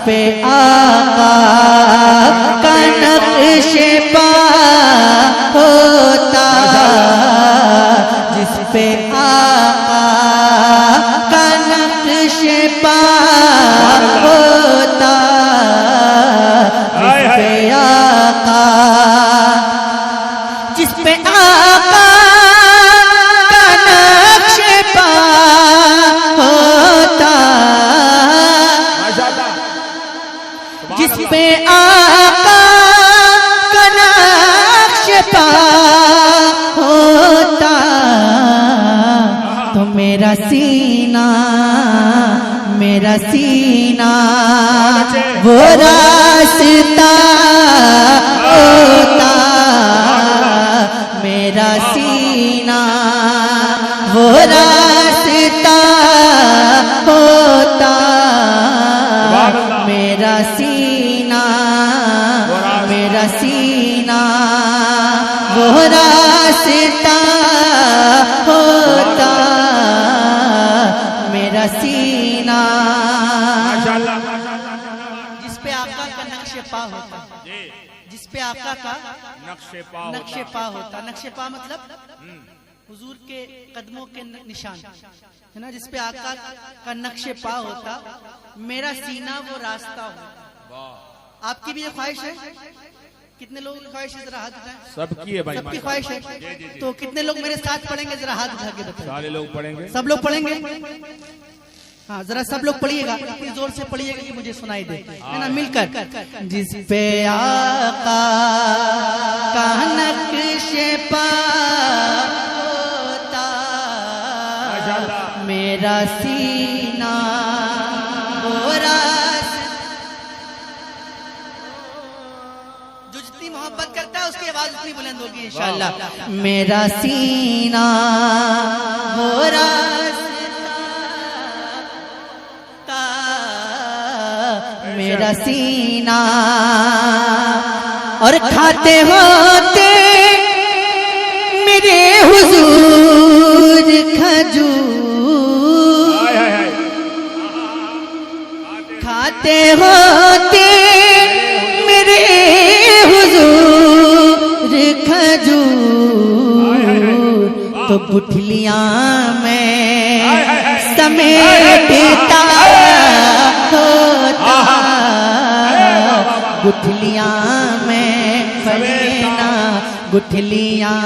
पे आका का नक्श पा होता, जिस पे आका का नक्श पा होता, जिस पे आका, जिस पे आका का नक्श पा होता, जिस पे आका का नक्श पा होता, तो मेरा सीना वो रास्ता होता, मेरा सीना वो रास्ता होता, मेरा सीना वो रास्ता होता, मेरा सीना जिस पे आका का नक्शे पा होता, जिस पे आका का नक्शे पा होता, नक्शे पा मतलब हुजूर के कदमों के निशान है ना, जिस पे आका का नक्शे पा होता, मेरा सीना वो रास्ता होता। आपकी भी ये ख्वाहिश है? कितने लोगों की ख्वाहिश है? जरा हाथ उठाएं। सबकी है भाई, सबकी ख्वाहिश है। तो कितने लोग मेरे साथ पढ़ेंगे? जरा हाथ उठा के बताइए। सारे लोग पढ़ेंगे, सब लोग पढ़ेंगे? हाँ, जरा सब लोग पढ़िएगा, इतनी जोर से पढ़िएगा कि मुझे सुनाई दे, है ना, मिलकर। जिस पे आका का नक्शे पा होता, मेरा सीना वो रास्ता, जो जितनी मोहब्बत करता है उसकी आवाज उतनी बुलंद होगी इंशाअल्लाह। मेरा सीना वो रास्ता, मेरा सीना, और खाते होते मेरे हुजूर खजूर, खाते होते मेरे हुजूर खजूर, तो गुठलियां में समेटता होता, गुठलियां में फलेना, गुठलियां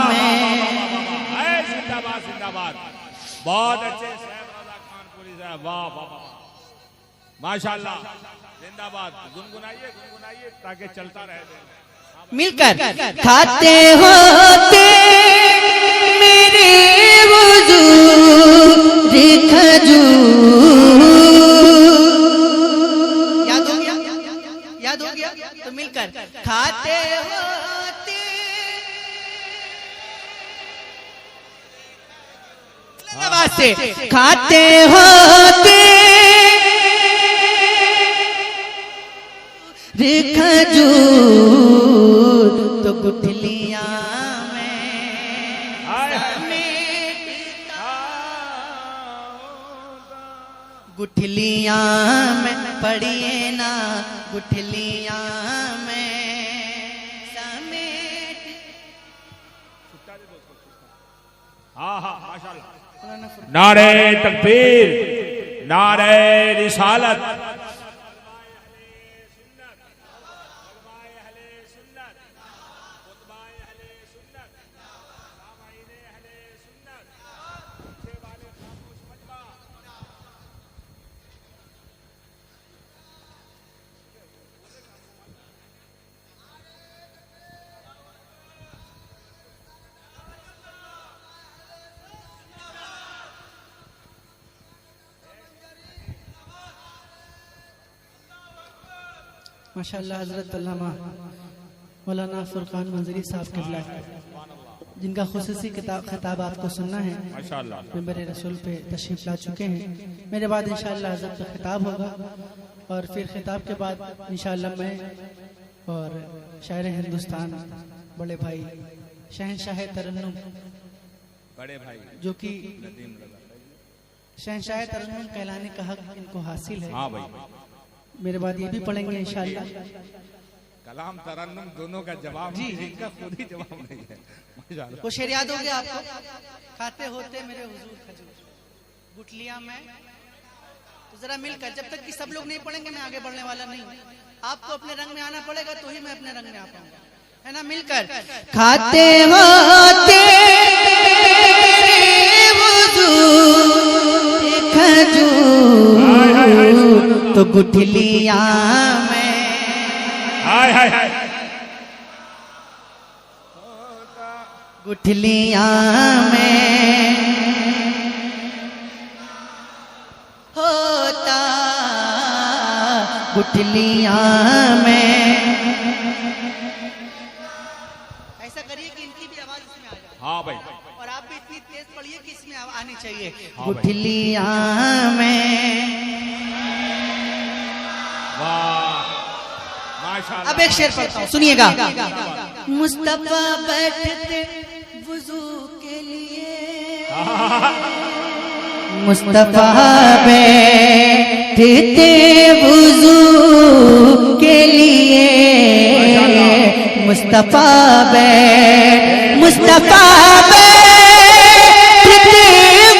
में। जिंदाबाद जिंदाबाद, बहुत अच्छे साहब रज़ा खानपुरी साहब, वाह वाह माशाल्लाह, जिंदाबाद। गुनगुनाइए गुनगुनाइए ताकि चलता रहे। मिलकर खाते होते मेरे हुजूर खजूर, याद हो गया? याद हो गया? तो मिलकर खाते होते, आवाज से, खाते होते खजूर, तो गुठलियां में समेटता, गुठलियां में पढ़िए ना, गुठलियां में समेट। हाँ हाँ माशाल्लाह। नारे तकबीर, नारे रिसालत, माशाअल्लाह। हजरत अल्लामा मौलाना फुरकान मंजरी साहब क़िबला, जिनका खुसूसी खिताब आपको सुनना है, माशाअल्लाह मिंबर रसूल पे तशरीफ ला चुके हैं। मेरे बाद इंशाअल्लाह हजरत का खिताब होगा, और फिर खिताब के बाद इंशाअल्लाह मैं और शायर हिंदुस्तान बड़े भाई शहनशाह तरन्नुम, बड़े भाई जो कि शहनशाह तरन्नुम कहलाने का हक इनको हासिल है। हाँ भाई, मेरे बाद ये भी पढ़ेंगे इंशाल्लाह। कलाम तरन्नुम दोनों का जवाब जी। इनका खुद ही जवाब नहीं है माशाल्लाह। वो शेर याद हो गया आपको? खाते होते मेरे हुजूर खजूर गुठलियां में। तो जरा मिलकर, जब तक कि सब लोग नहीं पढ़ेंगे मैं आगे बढ़ने वाला नहीं हूँ। आपको अपने रंग में आना पड़ेगा तो ही मैं अपने रंग में आ पाऊंगा, है ना? मिलकर खाते होते खजूर तो गुठलियां में। हाय हाय हाय गुठलियां में होता, गुठलियां में। ऐसा करिए कि इनकी भी आवाज इसमें आ जाए। हाँ भाई, और आप भी इतनी तेज पढ़िए कि इसमें आनी चाहिए। हाँ भाई। गुठलियां में। वाह माशाल्लाह। अब एक शेर पढ़ता हूँ, सुनिएगा। मुस्तफा बैठते वुजू के लिए, मुस्तफा बैठते वुजू के लिए, मुस्तफा मुस्तफा बैठते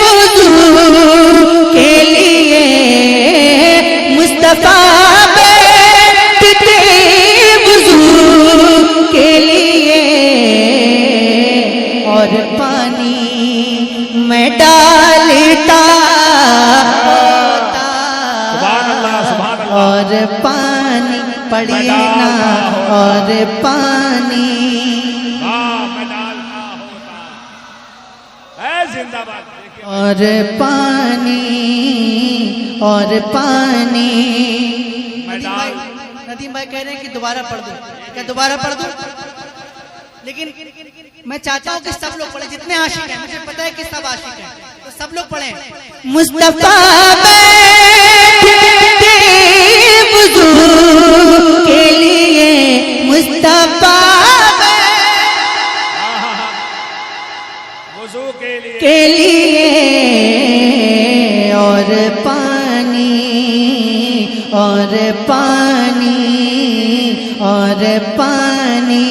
वुजू के लिए, मुस्तफा बैठते वुजू के लिए, और पानी में डालता होता, सुभान अल्लाह, सुभान अल्लाह। और पानी पड़ी ना, और पानी मैं डालता होता है। जिंदाबाद। देखिए और पानी, और पानी। नदीम भाई कह रहे हैं कि दोबारा पढ़ दो। क्या दोबारा पढ़ दो? लेकिन मैं चाहता हूँ कि सब लोग पढ़े, जितने आशिक हैं। मुझे पता है कि सब आशिक हैं, तो सब लोग पढ़ें। मुस्तफा बैठते वुजू के लिए, मुस्तफा वुजू के लिए, और पानी, और पानी, और पानी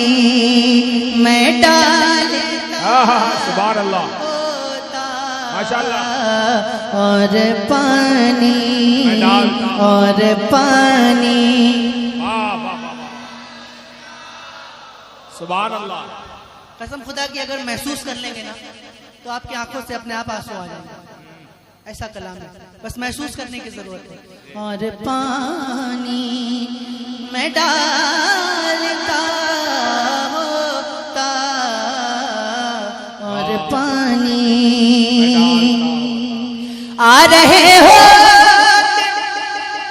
मैं डालता सुभान अल्लाह होता, माशाल्लाह। और पानी, मैं डालता, और पानी। वाह वाह वाह वाह। सुभान अल्लाह। कसम खुदा की अगर महसूस कर लेंगे ना तो आपकी आंखों से अपने आप आंसू आ जाएंगे। ऐसा कलाम है, बस महसूस करने की जरूरत है। और पानी में डालता होता, और पानी आ रहे हो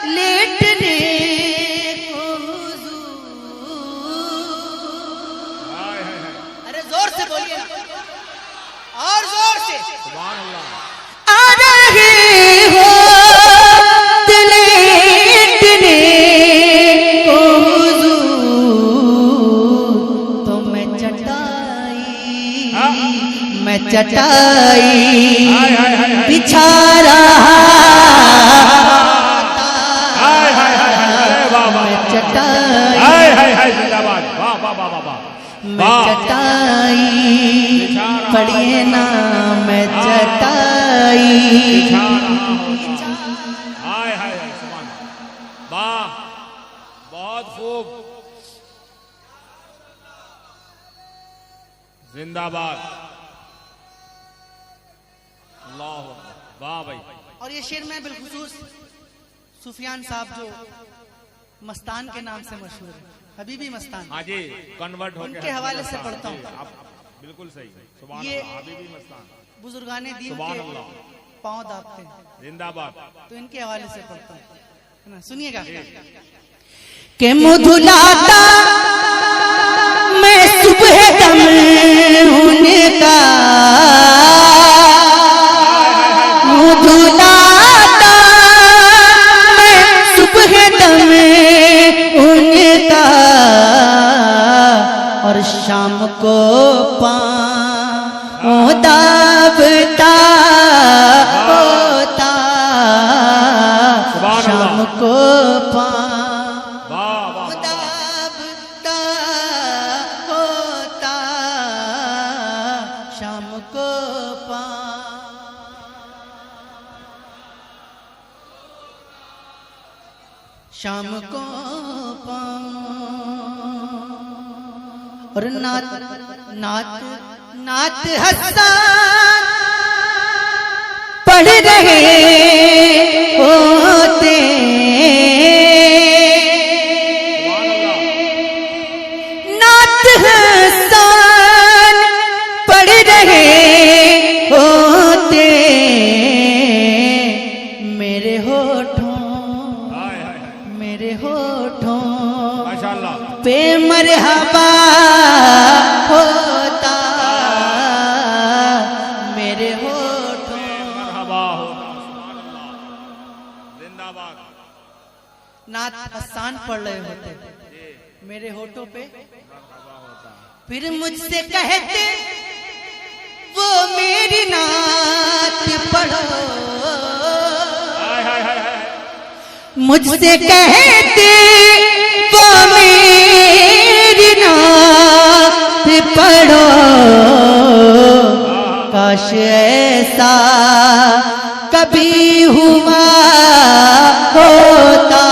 लेटने को हुजूर। हाय हाय हाय। अरे जोर से बोलिए ना, और जोर से। सुभान अल्लाह। आ रहे हो लेटने को हुजूर, तो मैं चटाई बिछा रहा, मैं चटाई, जिंदाबाद। वाह वाह वाह वाह। मैं चटाई पढ़िए ना, मैं चटाई। हाय हाय सुभान। वाह बहुत खूब। जिंदाबाद। अल्लाह वाह भाई। और ये शेर में बिलखुसूस सुफियान साहब जो मस्तान के नाम से मशहूर है, हबीबी मस्तान, हाँ जी, कन्वर्ट हो उनके हवाले से पढ़ता हूँ। आप बिल्कुल सही। सुभान ये अल्लाह। हबीबी मस्तान, बुजुर्गाने दीन सुभान के अल्लाह। पांव दाबते हैं, जिंदाबाद। तो इनके हवाले से पढ़ता हूँ, है ना? सुनिएगा। के मुधुलाता मैं सुबह दम उनका, मुधुलाता मैं सुबह दम उनका, और शाम को पाँव दाबता होता, शाम को पाँव शाम को पाऊं और नात नात नात हसन पढ़ रहे होते, नात हसन पढ़ रहे होते, मेरे होठों माशाल्लाह पे मरहबा होता, मेरे होठों मरहबा होता। जिंदाबाद। नात आसान पढ़ रहे होते, मेरे होठों पे फिर मुझसे कहते वो मेरी नात पढ़ो, मुझसे कहते वो मेरी नात पढ़ो, काश ऐसा कभी हुआ होता,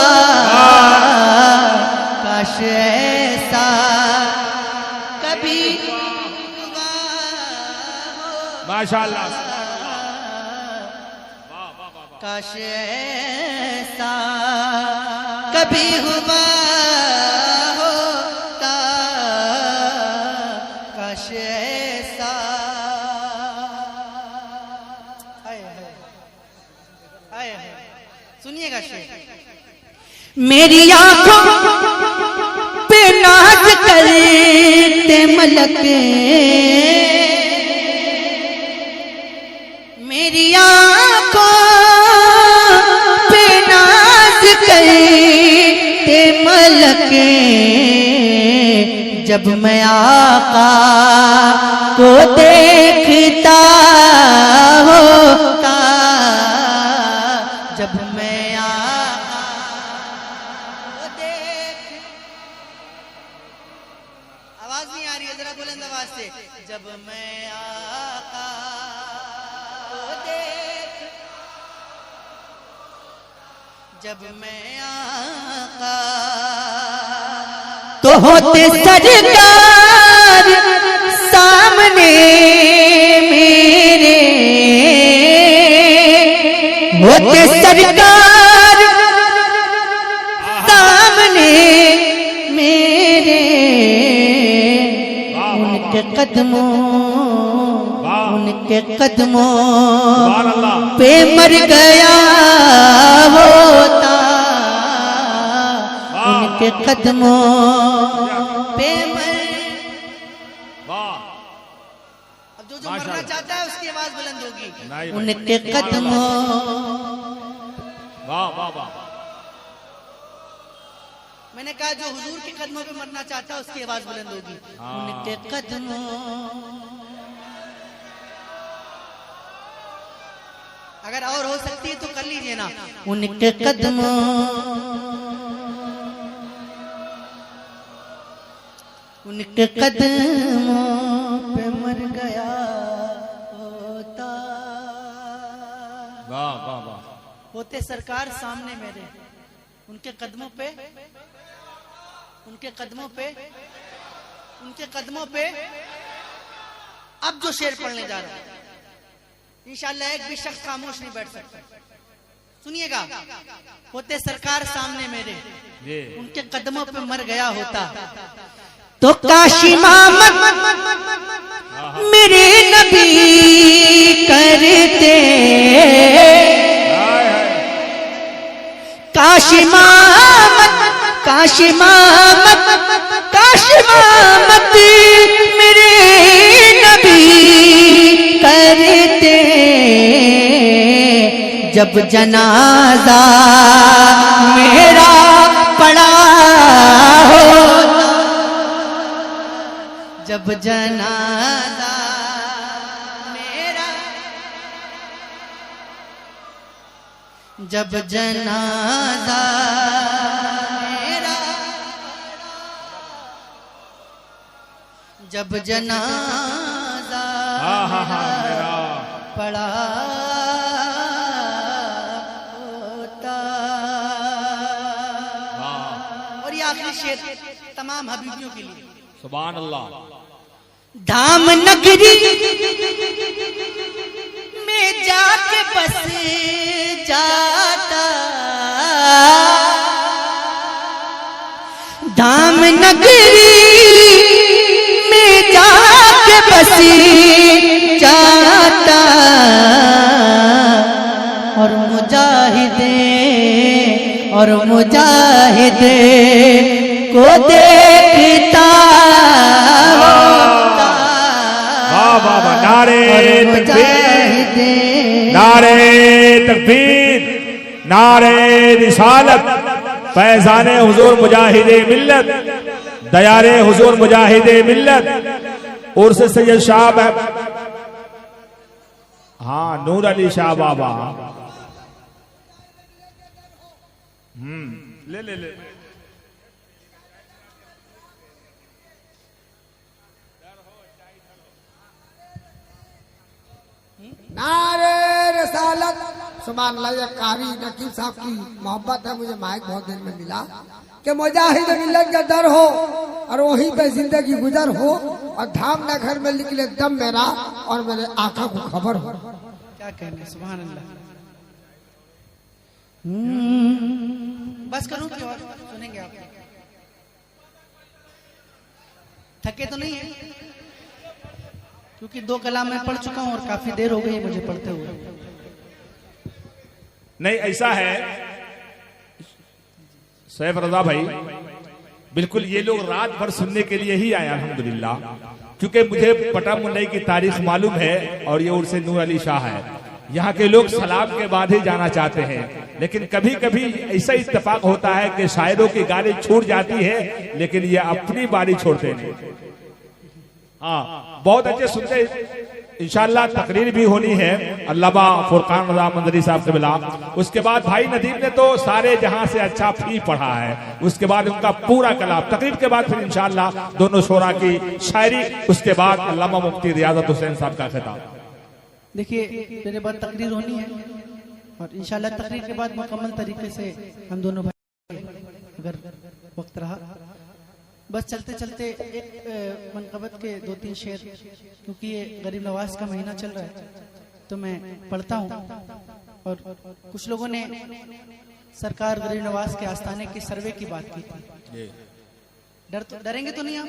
काश ऐसा कभी हुआ माशाल्लाह। काश ऐसा कभी हुआ होता, काश ऐसा। सुनिएगा शेर, मेरी आंखों पे नाच करते मलक, मेरी आंखों पे नाच करते मलक, जब मैं आका को देखता होता, जब मैं आका को देख, आवाज नहीं आ रही है, जरा बुलंद आवाज से, जब मैं आका को देख, जब मैं आका तो होते सरकार सामने मेरे, होते सरकार सामने मेरे, उनके कदमों पे मर गया होता, उनके कदमों पे मर। अब जो मरना चाहता है उसकी आवाज बुलंद होगी, उनके कदमों। वाह वाह वाह। मैंने कहा जो हुजूर के कदमों पे मरना चाहता है उसकी आवाज बुलंद होगी, उनके कदमों। अगर और हो सकती है तो कर लीजिए ना, उनके कदमों, उनके कदमों पे मर गया होता। वाह वाह वाह। होते सरकार सामने मेरे, उनके कदमों पे, उनके कदमों पे, उनके कदमों पे। अब जो शेर पढ़ने जा रहा है इंशाअल्लाह एक भी शख्स खामोश नहीं बैठ सकता। सुनिएगा, होते सरकार सामने मेरे, उनके कदमों पे मर गया होता, तो काशी मामत मेरे नबी करते, काशी मामत, काशी मामत, काशी मामत मेरे नबी करते, जब जनाजा मेरा पड़ा होता, जब जनाजा मेरा, जब जनाजा मेरा, जब जनाजा मेरा पड़ा होता। आखिरी शेर तमाम हबीबियों के लिए। सुभान अल्लाह। धाम नगरी में जाके बस जाता, धाम नगरी में जाके बस जाता, और मुजाहिदे को देखता होता। नारे तकबीर, नारे तकबीर, नारे रिसालत, फैज़ाने हुजूर मुजाहिदे मिल्लत, दयारे हुजूर मुजाहिदे मिल्लत। उर्स सैयद शाह, हाँ नूर अली शाह बाबा। ले ले ले नारे रसालत। सुभान अल्लाह। ये कारी नकीब साहब की मोहब्बत है। मुझे माइक बहुत देर में मिला कि मुजाहिद मिल्लत का दर हो और वहीं पे जिंदगी गुजर हो और धाम न घर में निकले दम मेरा और मेरे आका को खबर हो। क्या कहने, सुभान अल्लाह। बस करूं कि और सुनेंगे आप? थके तो नहीं है? क्योंकि 2 कलाम मैं पढ़ चुका हूं और काफी देर हो गई है मुझे पढ़ते हुए। नहीं, ऐसा है सैफ रजा भाई, बिल्कुल ये लोग रात भर सुनने के लिए ही आए अल्हम्दुलिल्लाह, क्योंकि मुझे पटा मुंडई की तारीख मालूम है और ये उर्से नूर अली शाह है। यहाँ के लोग सलाम के बाद ही जाना चाहते हैं, लेकिन कभी कभी ऐसा इत्तेफाक होता है कि शायरों की गाड़ी छूट जाती है, लेकिन ये अपनी बारी छोड़ते नहीं। हाँ, बहुत अच्छे सुनते। इंशाअल्लाह तकरीर भी होनी है अल्लामा फुरकान रजा मंदरी साहब से मिला। उसके बाद भाई नदीम ने तो सारे जहां से अच्छा फी पढ़ा है, उसके बाद उनका पूरा कलाम, तकरीर के बाद फिर इंशाअल्लाह दोनों शोरा की शायरी, उसके बाद अल्लामा मुफ्ती रियाजत हुसैन साहब का खिताब। देखिए मेरे बाद तकरीर होनी है और इंशाल्लाह तकरीर के बाद मुकम्मल तरीके से हम दोनों भाई, अगर वक्त रहा, बस चलते चलते एक मनकबत के 2-3 शेर, क्योंकि ये गरीब नवाज का महीना चल रहा है तो मैं पढ़ता हूँ। और कुछ लोगों ने सरकार गरीब नवाज के आस्थाने के सर्वे की बात की थी। डरेंगे तो नहीं आप?